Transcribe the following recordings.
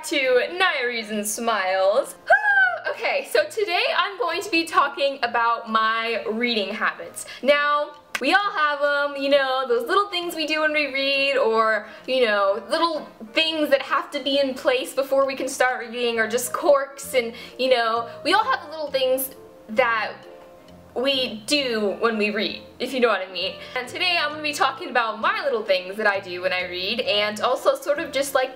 to Naya Reasons Smiles. Okay, so today I'm going to be talking about my reading habits. Now, we all have them, you know, those little things we do when we read, or, you know, little things that have to be in place before we can start reading, or just quirks, and, you know, we all have the little things that we do when we read, if you know what I mean. And today I'm going to be talking about my little things that I do when I read, and also sort of just like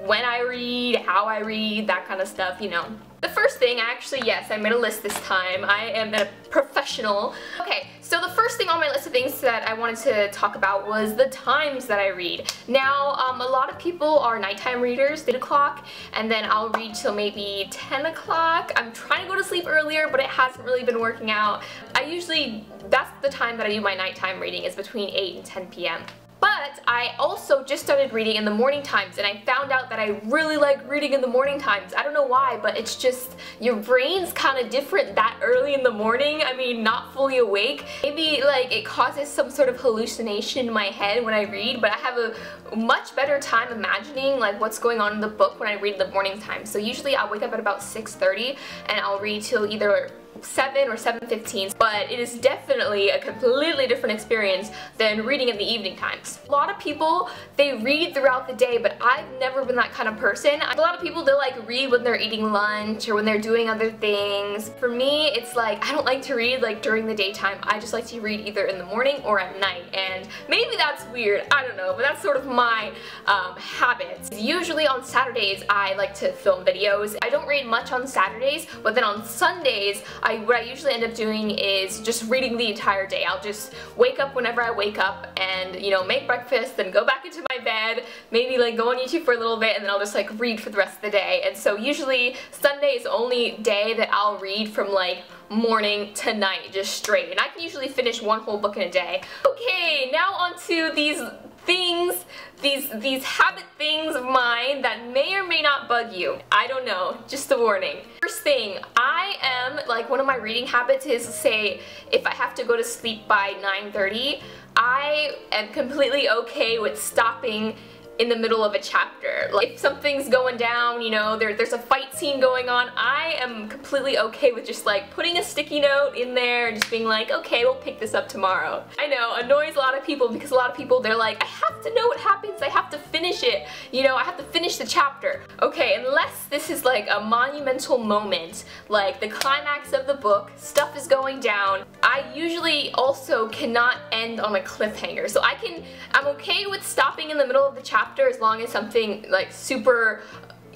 when I read, how I read, that kind of stuff, you know. The first thing, actually, yes, I made a list this time. I am a professional. Okay, so the first thing on my list of things that I wanted to talk about was the times that I read. Now, a lot of people are nighttime readers, 8 o'clock, and then I'll read till maybe 10 o'clock. I'm trying to go to sleep earlier, but it hasn't really been working out. That's the time that I do my nighttime reading, is between 8 and 10 p.m. But I also just started reading in the morning times, and I found out that I really like reading in the morning times. I don't know why, but it's just, your brain's kind of different that early in the morning. I mean, not fully awake. Maybe like it causes some sort of hallucination in my head when I read, but I have a much better time imagining like what's going on in the book when I read in the morning time. So usually I'll wake up at about 6:30 and I'll read till either 7 or 7:15, but it is definitely a completely different experience than reading in the evening times. A lot of people, they read throughout the day, but I've never been that kind of person. A lot of people, they like read when they're eating lunch or when they're doing other things. For me, it's like, I don't like to read like during the daytime. I just like to read either in the morning or at night, and maybe that's weird, I don't know, but that's sort of my habits. Usually on Saturdays, I like to film videos. I don't read much on Saturdays, but then on Sundays, what I usually end up doing is just reading the entire day. I'll just wake up whenever I wake up and, you know, make breakfast, then go back into my bed, maybe like go on YouTube for a little bit, and then I'll just like read for the rest of the day. And so usually Sunday is the only day that I'll read from like morning to night, just straight. And I can usually finish one whole book in a day. Okay, now on to these things, these habit things of mine that may or may not bug you. I don't know, just a warning. First thing, I am, like, one of my reading habits is, say, if I have to go to sleep by 9:30, I am completely okay with stopping in the middle of a chapter. Like, if something's going down, you know, there's a fight scene going on, I am completely okay with just like putting a sticky note in there and just being like, okay, we'll pick this up tomorrow. I know, annoys a lot of people, because a lot of people, they're like, I have to know what happens, I have to finish it, you know, I have to finish the chapter. Okay, unless this is like a monumental moment, like the climax of the book, stuff is going down, I usually also cannot end on a cliffhanger. So I'm okay with stopping in the middle of the chapter as long as something like super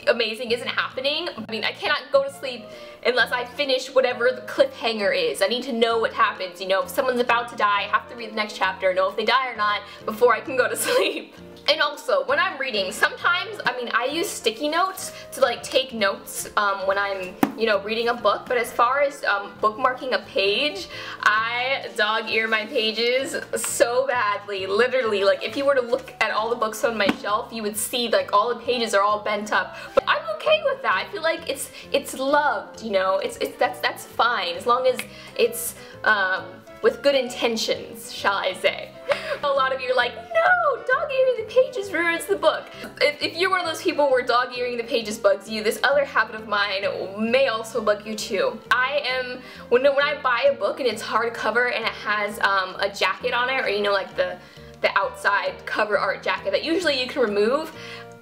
amazing isn't happening. I mean, I cannot go to sleep unless I finish whatever the cliffhanger is. I need to know what happens, you know, if someone's about to die, I have to read the next chapter, know if they die or not before I can go to sleep. And also, when I'm reading, sometimes, I mean, I use sticky notes to like take notes when I'm, you know, reading a book, but as far as bookmarking a page, I dog ear my pages so badly. Literally, like, if you were to look at all the books on my shelf, you would see like all the pages are all bent up. But I'm okay with that. I feel like it's loved, you know, that's fine, as long as it's with good intentions, shall I say. A lot of you are like, no, dog-earing the pages ruins the book. If you're one of those people where dog-earing the pages bugs you, this other habit of mine may also bug you too. When I buy a book and it's hardcover and it has a jacket on it, or you know, like the outside cover art jacket that usually you can remove,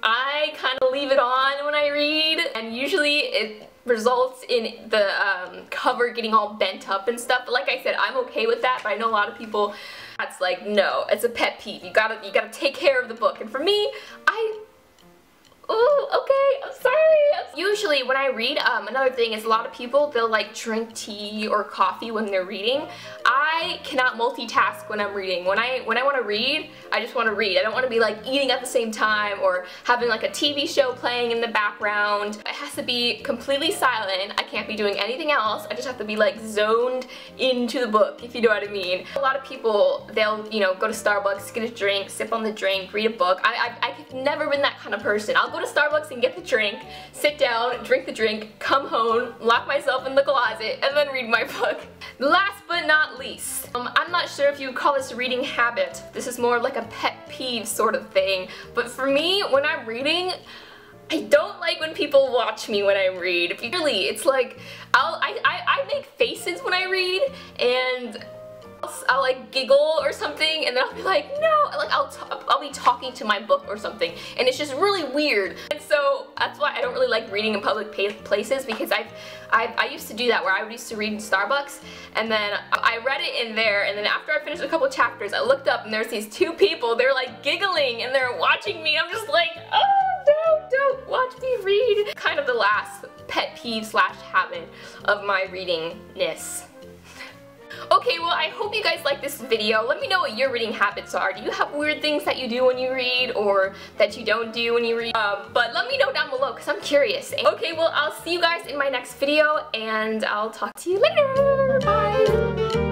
I kind of leave it on when I read, and usually it results in the cover getting all bent up and stuff. But like I said, I'm okay with that, but I know a lot of people, that's like, no, it's a pet peeve. You gotta take care of the book. And for me, okay, I'm sorry. Usually when I read, another thing is a lot of people, they'll like drink tea or coffee when they're reading. I cannot multitask when I'm reading. When I want to read, I just want to read. I don't want to be like eating at the same time or having like a TV show playing in the background. It has to be completely silent. I can't be doing anything else. I just have to be like zoned into the book, if you know what I mean. A lot of people, they'll, you know, go to Starbucks, get a drink, sip on the drink, read a book. I've never been that kind of person. I'll go to Starbucks and get the drink, sit down, drink the drink, come home, lock myself in the closet, and then read my book. Last but not least, I'm not sure if you would call this a reading habit. This is more like a pet peeve sort of thing, but for me, when I'm reading, I don't like when people watch me when I read. Really, it's like, I make faces when I read, and I'll like giggle or something, and then I'll be like, no, like I'll be talking to my book or something, and it's just really weird. And so that's why I don't really like reading in public places, because I used to do that, where I used to read in Starbucks, and then I read it in there, and then after I finished a couple chapters, I looked up and there's these two people, they're like giggling and they're watching me. I'm just like, oh no, don't watch me read. Kind of the last pet peeve slash habit of my readingness. Okay, well, I hope you guys like this video. Let me know what your reading habits are. Do you have weird things that you do when you read, or that you don't do when you read? But let me know down below, because I'm curious. Okay, well, I'll see you guys in my next video, and I'll talk to you later. Bye!